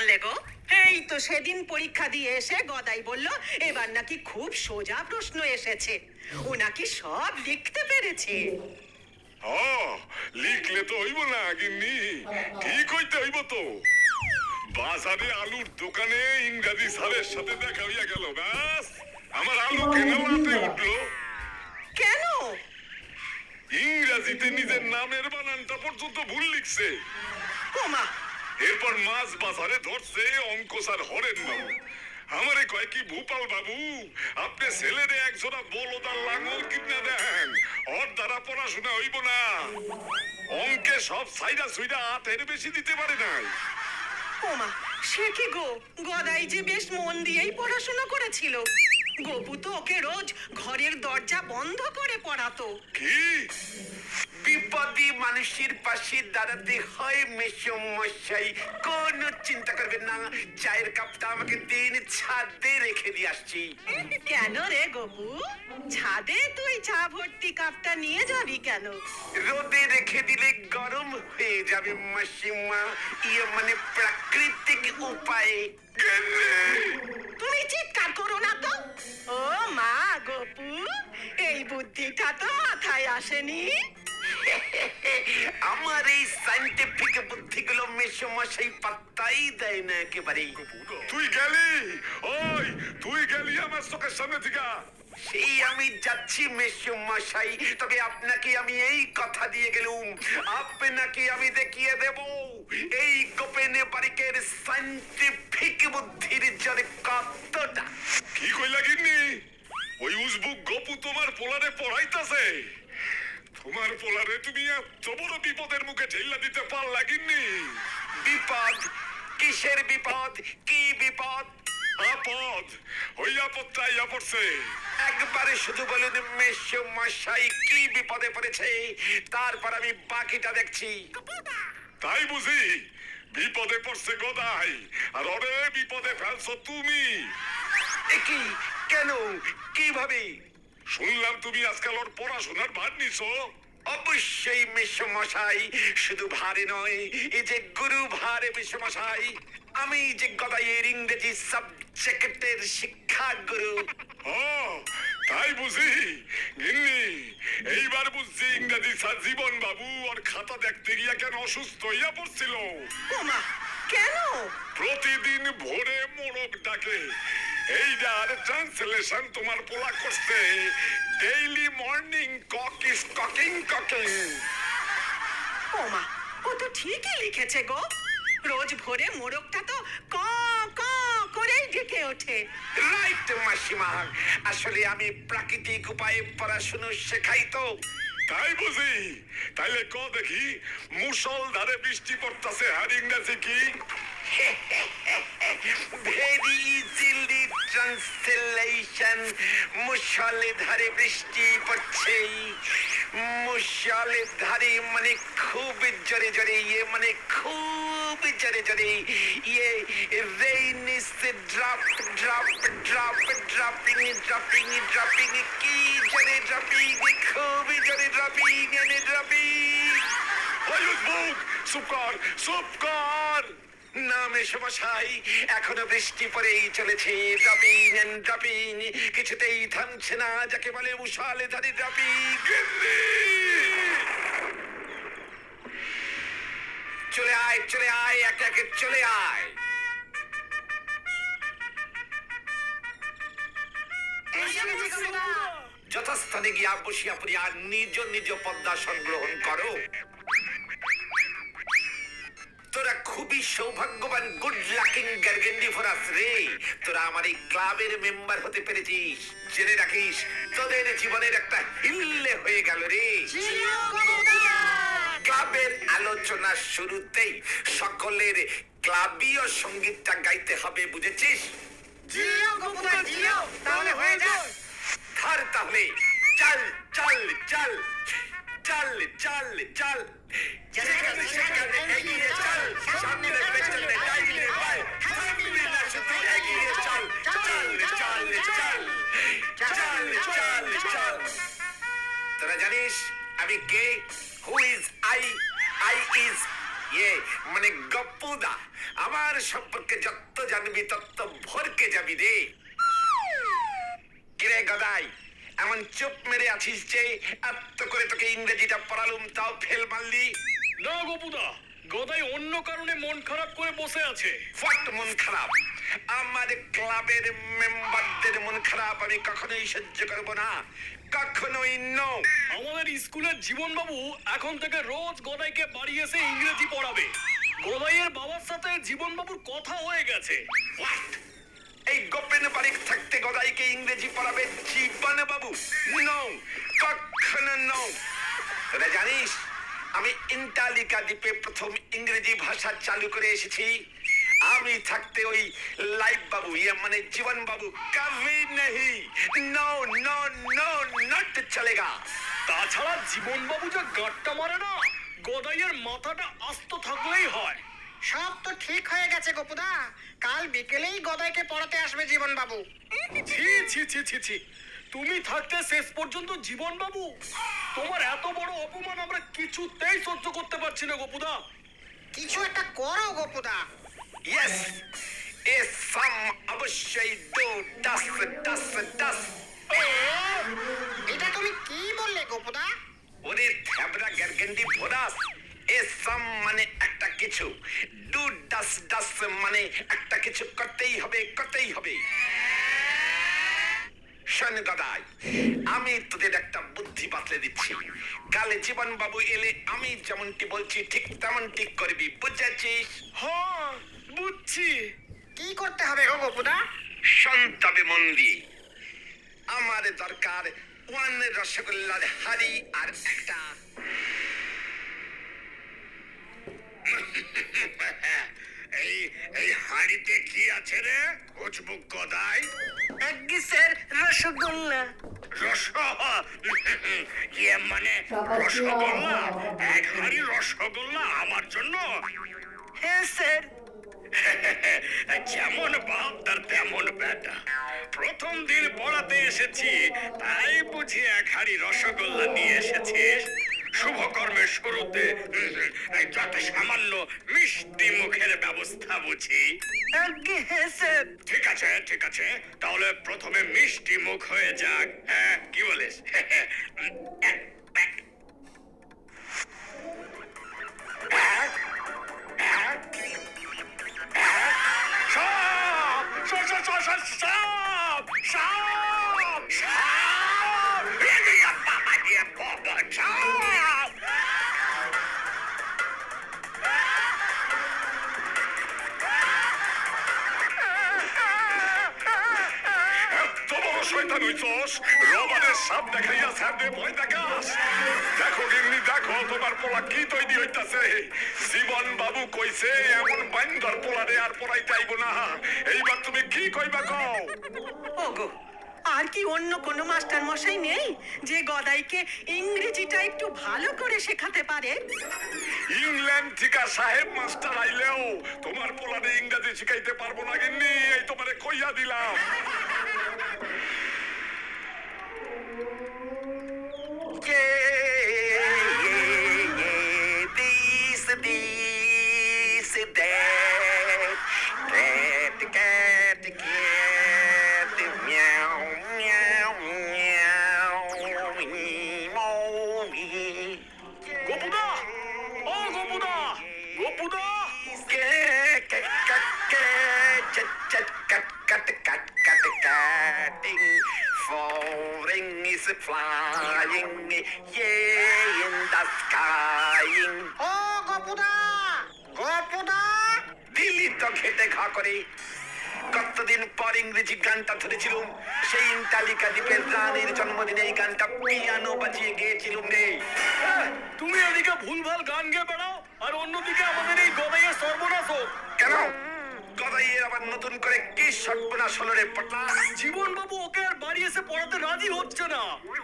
জানলে গো? এই তো সেদিন পরীক্ষা দিয়ে এসে গদাই বলল এবার নাকি খুব সোজা প্রশ্ন এসেছে, ও নাকি সব লিখতে পেরেছে। লিখলে তো হইব না গিন্নি, ঠিক হইতে হইব তো। বাজারে আলুর দোকানে ইংরাজি স্যারের সাথে দেখা হইয়া গেল, ব্যাস আমার আলু কেনা লাটে উঠলো। কেন? ইংরাজিতে নিজের নামের বানানটা পর্যন্ত ভুল লিখছে। ওমা, এরপর মাছ বাজারে ধরছে অঙ্ক স্যার হরেন বাবু। আমারে কয় কি, ভূপাল বাবু আপনি ছেলেরে একজোড়া বলদার লাঙল কিনে দেন, ওর দ্বারা পড়াশোনা হইব না। অঙ্কে সব সাইডা সুইডা হাতের বেশি দিতে পারে নাই। ওমা, সে কি গো? গদাই যে বেশ মন দিয়েই পড়াশোনা করেছিল। গপু তো ওকে রোজ ঘরের দরজা বন্ধ করে পড়াতো। কি? বিপদী মানুষের পাশে দাঁড়াতে হয় মেসমশাই। কোনো চিন্তা করবেন না, চায়ের কাপটা আমাকে দিন, ছাদে রেখে দিয়ে আসছি। কেন রে গপু? ছাদে তুই চা ভর্তি কাপটা নিয়ে যাবি কেন? রোদে রেখে দিলে গরম হয়ে যাবে মাসিমা, ইয়ে মানে প্রাকৃতিক উপায়ে। তুমি চিৎকার করো না তো। ও মা গপু, এই বুদ্ধিটা তো মাথায় আসেনি। আমার এই সাইন্টিফিক বুদ্ধিগুলো মেসমশাই পাত্তাই দেয় না একেবারে। তুই গেলি? ওই তুই গেলি আমার চোখের সামনে থেকে? সেই আমি যাচ্ছি মেসমশাই, তবে আপনাকে আমি এই কথা দিয়ে গেলুম, আপনাকে আমি দেখিয়ে দেব এই কোপেনে বারিকের সাইন্টিফিক বুদ্ধির জোরে কতটা। কি কইলা গিন্নি? ওই উজবুক গপু তোমার পোলারে পড়াইতাছে? তোমার পোলারে তুমি এত বড় বিপদের মুখে ঠেলা দিতে পারলা গিন্নি? বিপদ? কিসের বিপদ? কি বিপদ? আপদ, ওই আপদটা আইয়া পড়ছে। একবারে শুধু বলুন মেসমশাই কি বিপদে পড়েছে, তারপর আমি বাকিটা দেখছি। তাই বুঝি? বিপদে পড়ছে গদাই, আর ওরে বিপদে ফেলছো তুমি। কি? কেন? কিভাবে? শুনলাম তুমি আজকাল ওর পড়াশোনার ভার নিছো। অবশ্যই মেসমশাই, শুধু ভারে নয়, এই যে গুরু ভারে মেসমশাই। আমি যে গদাইয়ের ইংরেজি সাবজেক্টের শিক্ষা গুরু। ও তাই বুঝি গিন্নি, এইবার বুঝছি ইংরেজি স্যার জীবন বাবু ওর খাতা দেখতে গিয়া কেন অসুস্থ হইয়া পড়ছিল। ওমা, কেন? প্রতিদিন ভোরে মোরগ ডাকে, এইটার ট্রান্সলেশন তোমার পোলা করছে daily morning cock is cocking cocking. ওমা, ও তো ঠিকই লিখেছে গো। রোজ ভোরে মোরগটা তো ক ক করেই ডেকে ওঠে। রাইট মাসিমা, আসলে আমি প্রাকৃতিক উপায়ে পড়াশুনো শেখাই তো। তাই বুঝি? তাইলে ক দেখি, মুষলধারে বৃষ্টি পড়তাছে আর ইংরেজি কি? ভেরি ইজিলি ট্রান্সলেশন, মুষলে ধারে বৃষ্টি পড়ছে। মুষলে ধারে মানে খুব জোরে জোরে, ইয়ে মানে খুব জোরে জোরে, ইয়ে rain is drop drop drop dropping dropping dropping, কি জোরে ড্রপিং, খুব জোরে ড্রপিং এন্ড ড্রপিং। ওই উজবুক, চুপ কর, চুপ কর। না মেসমশাই, এখনো বৃষ্টি পড়েই চলেছে, ড্রপিং এন্ড ড্রপিং, কিছুতেই থামছে না, যাকে বলে মুষলে ধারে ড্রপিং। চলে আয়, চলে আয়, একে একে চলে আয়। যথাস্থানে গিয়া বসিয়া পড়িয়া নিজ নিজ পদ্মাসন গ্রহণ করো। তোরা খুবই সৌভাগ্যবান, গুড লাকিং গার্গেন্ডিফোরাস রে। তোরা আমার এই ক্লাবের মেম্বার হতে পেরেছিস। জেনে রাখিস, তোদের জীবনের একটা হিল্লে হয়ে গেল রে। ক্লাবের আলোচনা শুরুতেই সকলের ক্লাবীয় সঙ্গীতটা গাইতে হবে, বুঝেছিস? তাহলে হয়ে যাক। ধর তাহলে, চল চল চল চল চল চল, যেখানে সেখানে এগিয়ে চল, সামনে পেছনে ডাইনে বাঁয়ে, থামবি না শুধু এগিয়ে চল, চল চল চল চল চল চল। তোরা জানিস আমি কে? Who is I? I is ইয়ে মানে গপ্পুদা। আমার সম্পর্কে যত জানবি তত ভরকে যাবি রে। কিরে গদাই, এমন চুপ মেরে আছিস যে? এত করে তোকে ইংরেজিটা পড়ালুম তাও ফেল মারলি? না গোপুদা, গদাই অন্য কারণে মন খারাপ করে বসে আছে। ফট মন খারাপ? আমার ক্লাবের মেম্বারদের মন খারাপ আমি কখনোই সহ্য করবো না, কখনোই নো। আমাদের স্কুলের জীবন বাবু এখন থেকে রোজ গদাইকে বাড়ি এসে ইংরেজি পড়াবে। গদাইয়ের বাবার সাথে জীবন বাবুর কথা হয়ে গেছে। What? এই গোপেন বাড়ি থাকতে গদাইকে ইংরেজি পড়াবে জীবন বাবু? নো, কখনো নো। তোরা জানিস আমি ইন্টালিকা দ্বীপে প্রথম ইংরেজি ভাষা চালু করে এসেছি। আমি থাকতে ওই লাইফ বাবু, মানে জীবন বাবু কভি নেই। নো নো নো, নট চলেগা। তাছাড়া জীবন বাবু যা গাঁটটা মারে না, গদাইয়ের মাথাটা আস্ত থাকলেই হয়। সব তো ঠিক হয়ে গেছে গোপুদা, কাল বিকেলেই গদাইকে পড়াতে আসবে জীবন বাবু। ছি ছি ছি ছি ছি, তুমি থাকতে শেষ পর্যন্ত জীবন বাবু? তোমার এত বড় অপমান আমরা কিছুতেই সহ্য করতে পারছি না গোপুদা। কিছু একটা করো গোপুদা। ইয়েস, এ সাম অবশ্যই দো ডাস ডাস ডাস। এটা তুমি কি বললে গোপুদা? ওরে থ্যাবরা গ্যারগেন্ডি ভোরাস, এ সাম মানে একটা কিছু, ডু ডাস ডাস মানে একটা কিছু করতেই হবে, করতেই হবে। শোন গদাই, আমি তোদের একটা বুদ্ধি বাতলে দিচ্ছি। কালে জীবন বাবু এলে আমি যেমনটি বলছি ঠিক তেমনটি করবি, বুঝেছিস? হ্যাঁ বুঝছি। কি করতে হবে গো গোপুদা? শোন তবে মন দিয়ে। আমার দরকার ওয়ান রসগোল্লার হাড়ি আর একটা এই এই হাড়িতে কি আছে রে উজবুক গদাই? আজ্ঞে স্যার, রসগোল্লা। রস ইয়ে মানে রসগোল্লা? এক হাড়ি রসগোল্লা আমার জন্য? হ্যাঁ স্যার। যেমন বাপ তার তেমন বেটা। প্রথম দিন পড়াতে এসেছি তাই বুঝি এক হাড়ি রসগোল্লা নিয়ে এসেছিস? শুভকর্মের শুরুতে যাতে সামান্য মিষ্টি মুখের ব্যবস্থা বুঝি। আজ্ঞে হ্যাঁ স্যার। ঠিক আছে ঠিক আছে, তাহলে প্রথমে মিষ্টি মুখ হয়ে যাক। হ্যাঁ কি বলিস? শয়তান হইছস, রবারের সাপ দেখাইয়া সামনে ভয় দেখাস? দেখো গিন্নি দেখো, তোমার পোলা কি তৈরি হইতাছে। জীবন বাবু কইছে এমন বান্দর পোলারে আর পড়াইতে আইব না। এইবার তুমি কি কইবা কও? ওগো, আর কি অন্য কোনো মাস্টার মশাই নেই যে গদাইকে ইংরেজিটা একটু ভালো করে শেখাতে পারে? ইংল্যান্ড থেকে সাহেব মাস্টার আইলেও তোমার পোলারে ইংরেজি শিখাইতে পারবো না গিন্নি, এই তোমারে কইয়া দিলাম। গোপুদা, ও গোপুদা, গোপুদা। Falling is flying, yeah, in the sky. ও গোপুদা, গোপুদা। দিল্লি তো খেটে খা করে কতদিন পর ইংরেজি গানটা ধরেছিলুম। সেই ইন্টালিকা দ্বীপের রানীর জন্মদিনে এই গানটা পিয়ানো বাজিয়ে গেয়েছিলুম রে। তুমি এদিকে ভুলভাল গান গেয়ে বেড়াও আর অন্যদিকে আমাদের এই গদাইয়ের সর্বনাশ হোক। কেন গদাইয়ের আবার নতুন করে কি সর্বনাশ হলো রে পটলা? জীবন বাবু ওকে আর বাড়ি এসে পড়াতে রাজি হচ্ছে না,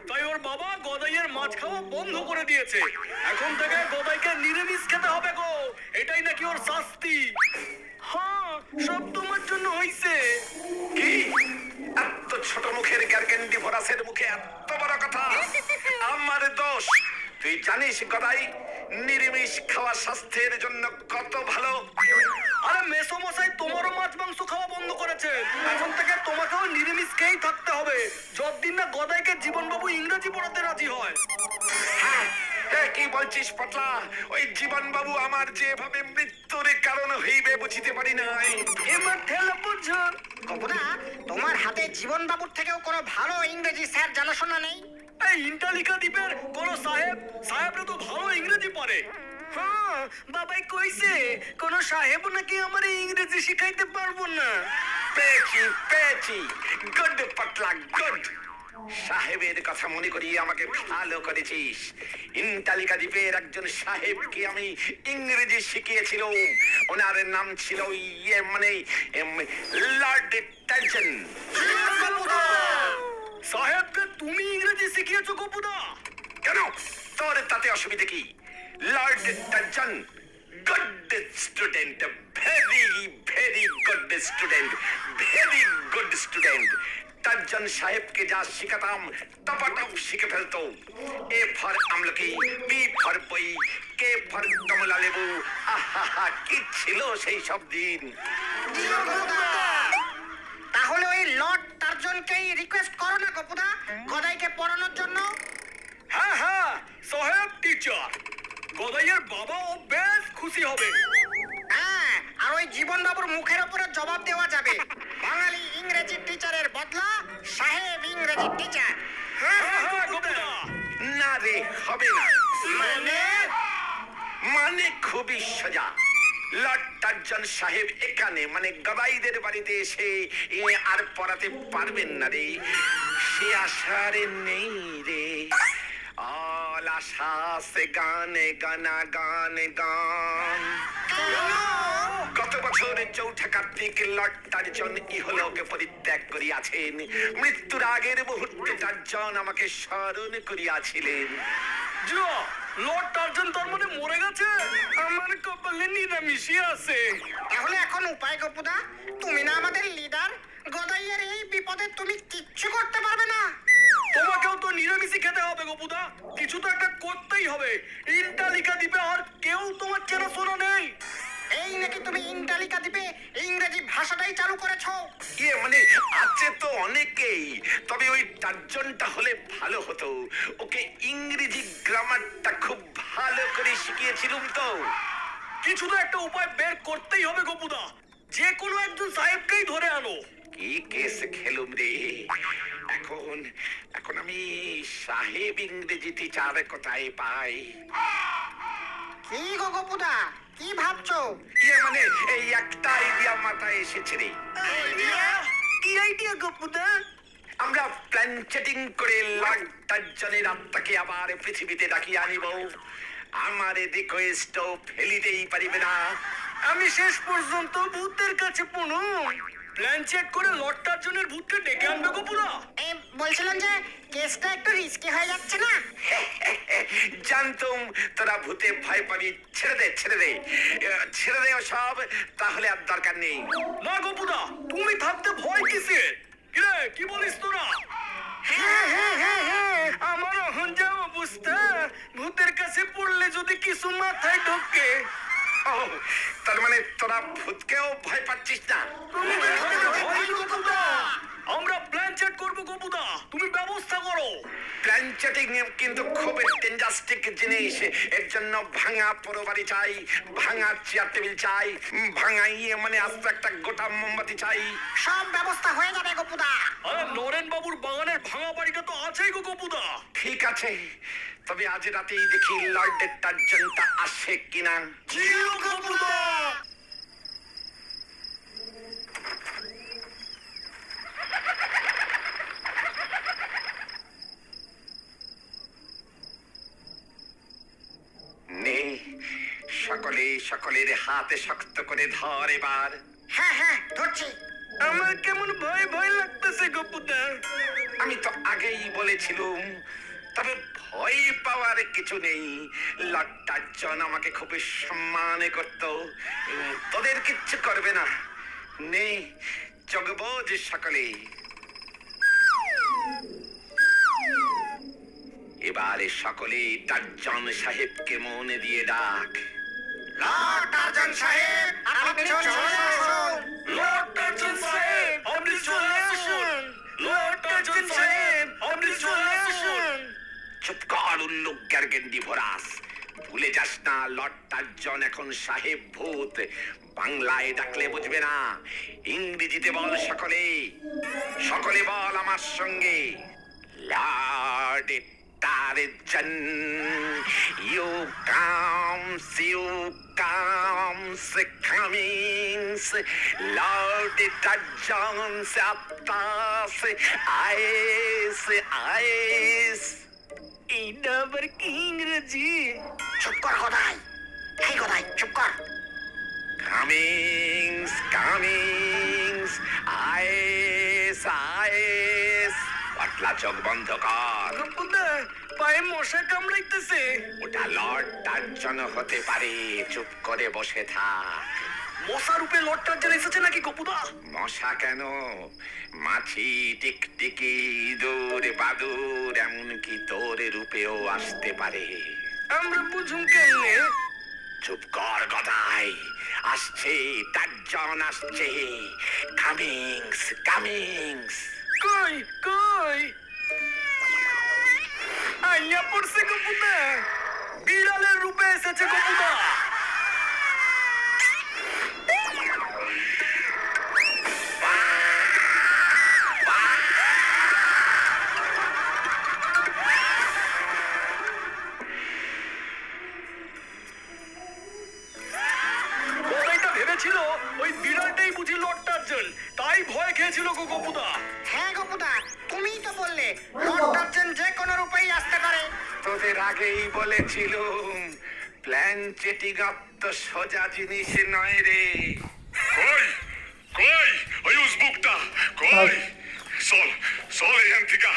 তাই ওর বাবা গদাইয়ের মাছ খাওয়া বন্ধ করে দিয়েছে। এখন থেকে গদাইকে নিরামিষ খেতে হবে গো, এটাই নাকি ওর শাস্তি। হ্যাঁ, সব তোমার জন্য হইছে। কি এত ছোট মুখের গ্যারগেন্ডি ভরাসের মুখে এত বড় কথা? আমার দোষ? তুই জানিস গদাই, নিরামিষ খাওয়া স্বাস্থ্যের জন্য কত ভালো। আরে মেসোমশাই তোমারও মাছ মাংস খাওয়া বন্ধ করেছে। এখন থেকে তোমাকেও নিরামিষ খেয়েই থাকতে হবে, যতদিন না গদাইকে জীবনবাবু ইংরেজি পড়াতে রাজি হয়। হ্যাঁ, কি বলছিস পটলা? ওই জীবন বাবু আমার যেভাবে মৃত্যুর কারণ হইবে বুঝিতে পারি নাই। এবার ঠেলা বুঝছো? গোপুদা, তোমার হাতে জীবন বাবুর থেকেও কোনো ভালো ইংরেজি স্যার জানাশোনা নেই? এই ইন্টালিকা দ্বীপের কোন সাহেবরা তো ভালো ইংরেজি পারে। হ্যাঁ, বাবাই কইছে কোন সাহেব নাকি আমার ইংরেজি শিখাইতে পারবো না। পেয়েছি গুড পটলা, গুড। সাহেবের কথা মনে করিয়ে আমাকে ভালো করেছিস। ইন্টালিকা দ্বীপের একজন সাহেবকে আমি ইংরেজি শিখিয়েছিলাম। ওনার নাম ছিল লর্ড টার্জন। সাহেবকে তুমি ইংরেজি শিখিয়েছো গোপুদা? কেন, তোর তাতে অসুবিধা কি? Lord Tarzan good student, very good student, very good student. Tarzan সাহেবকে যা শিখাতাম টপাটপ শিখে ফেলতো। এ ফর আমলকি, বি ফর বই, কে ফর কমলা লেবু। আহা, কি ছিল সেই সব দিন। তাহলে ওই লর্ড টার্জনকেই রিকোয়েস্ট করো না গোপুদা, গদাইকে পড়ানোর জন্য। হ্যাঁ, সাহেব টিচার, গদাইয়ের বাবাও বেশ খুশি হবে। হ্যাঁ, আর ওই জীবন বাবুর মুখের উপরে জবাব দেওয়া যাবে, বাঙালি ইংরেজি টিচারের বদলা সাহেব ইংরেজি টিচার। হ্যাঁ, গোপুদা। না রে, হবে না। মানে খুবই সোজা। লর্ড টার্জন সাহেব এখানে মানে গদাইদের বাড়িতে এসে আর পড়াতে পারবেন না রে। সে আশারে নেই রে। অল আশা সে গানে গানা গান গান। গত বছর চৌঠা কার্তিক লর্ড টার্জন ইহলোকে পরিত্যাগ করিয়াছেন। মৃত্যুর আগের মুহূর্তে টার্জন আমাকে স্মরণ করিয়াছিলেন। লর্ড টার্জন তার মানে মরে গেছে? আমার কপালে নিরামিষই আছে। তাহলে এখন উপায় গোপুদা, তুমি না আমাদের লিডার, গদাইয়ের এই বিপদে তুমি কিচ্ছু করতে পারবে না। তোমাকেও তো নিরামিষই খেতে হবে গোপুদা, কিছু তো একটা করতেই হবে। ইন্টালিকা দ্বীপে আর কেউ তোমার চেনাশোনা নেই। এই নাকি তুমি ইন্টালিকা দ্বীপে ইংরেজি ভাষাটাই চালু করেছো? মানে আছে তো অনেকেই, তবে ওই টার্জনটা হলে ভালো হতো। ওকে ইংরেজি গ্রামারটা খুব ভালো করে শিখিয়েছিলাম তো। কিছু তো একটা উপায় বের করতেই হবে গোপুদা, যে কোনো একজন সাহেবকেই ধরে আনো। কি কেস খেলুম রে। এখন আমি সাহেব ইংরেজি টিচার কোথায় পাই? কি গো গোপুদা, কি ভাবছো? মানে এই একটা আইডিয়া মাথায় এসেছে রে। কি আইডিয়া গোপুদা? আমরা প্ল্যান চেটিং করে লর্ড টার্জনের আত্মাকে আবার পৃথিবীতে ডাকিয়ে আনিব। আমার রিকোয়েস্ট ফেলিতেই পারিবে না। আমি শেষ পর্যন্ত ভূতের কাছে পুনু প্ল্যান চেক করে লর্ড টার্জনের ভূতকে ডেকে আনবে গোপুদা। বলছিলাম যে কেসটা একটু রিস্কি হয়ে যাচ্ছে না? জানতুম তোরা ভূতে ভয় পাবি। ছেড়ে দে সব, তাহলে আর দরকার নেই। না গোপুদা, তুমি থাকতে ভয় কিসের? কিরে, কি বলিস তোরা? আমার এখন যা অবস্থা, ভূতের কাছে পড়লে যদি কিছু মাথায় ঢোকে। ও, তার মানে তোরা ভূতকেও ভয় পাচ্ছিস না? আমরা প্ল্যান চেক করবো গোপুদা, তুমি ব্যবস্থা করো। প্ল্যান চেটিং কিন্তু খুব ডেঞ্জাস্টিক জিনিস। এর জন্য ভাঙা পুরো বাড়ি চাই, ভাঙা চেয়ার টেবিল চাই, ভাঙা মানে আস্ত একটা গোটা মোমবাতি চাই। সব ব্যবস্থা হয়ে যাবে গোপুদা। আরে নরেন বাবুর বাগানের ভাঙা বাড়িটা তো আছেই গো গোপুদা। ঠিক আছে, তবে আজ রাতেই দেখি লর্ডের টার্জনটা আসে কিনা। গোপুদা নে, সকলের হাতে শক্ত করে ধর এবার। হ্যাঁ, ধরছি। আমার কেমন ভয় ভয় লাগতেছে গোপুদা। আমি তো আগেই বলেছিলুম, তবে ভয় পাওয়ার কিছু নেই। লর্ড টার্জন আমাকে খুব সম্মান করত। তোদের কিচ্ছু করবে না। নে, জগবো যে সকলে। এবারে সকলে টারজান সাহেবকে মনে দিয়ে ডাক। লর্ড টারজান সাহেব, আপনি চলে আসুন। লর্ড টারজান সাহেব, আপনি চলে আসুন। লর্ড টারজান সাহেব, আপনি চলে আসুন। চুপ কর উল্লুক গ্যারগেন্ডি ভোরাস, ভুলে যাস না লর্ড টারজান এখন সাহেব ভূত। বাংলায় ডাকলে বুঝবে না, ইংরেজিতে বল সকলে। সকলে বল আমার সঙ্গে, lord Tarzan you comes comings, lord Tarzan সাপ্তাস আইস আইস। এইটা আবার কি ইংরেজি? চুপ কর গদাই, এই গদাই চুপ কর। কামিংস আইস আইস। পাতলা চোখ বন্ধ কর। গপুদা, পায়ে মশা কামড়াইতেছে। ওটা লর্ড টারজান হতে পারে, চুপ করে বসে থাক। মশা রূপে লর্ড টারজান এসেছে নাকি গপুদা? মশা কেন, মাছি, টিকটিকি, ইঁদুর, বাদুর, এমনকি তোর রূপেও আসতে পারে। আমরা বুঝুম কেমনে? চুপ কর গদাই, আসছে টারজান আসছে। কামিংস। কই কই? আইয়া পড়ছে গপুদা, বিড়ালের রূপে এসেছে গপুদা। গদাইটা ভেবেছিল ওই বিড়ালটাই বুঝি লর্ড টারজান, তাই ভয় খেয়েছিল গো গপুদা। হ্যাঁ গপুদা, তুমিই তো বললে লর্ড টারজান যে কোনো রূপেই আসতে পারে। তোদের আগেই বলেছিলুম, প্ল্যান চেটিং আপ তো সোজা জিনিস নয় রে। কই কই ওই উজবুকটা কই? চল চল এখান থেকে,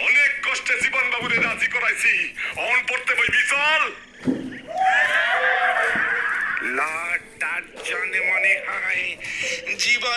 অনেক কষ্টে জীবন বাবুরে রাজি করাইছি, অন পড়তে বইবি চল। লর্ড টারজান মনে হয় জীবন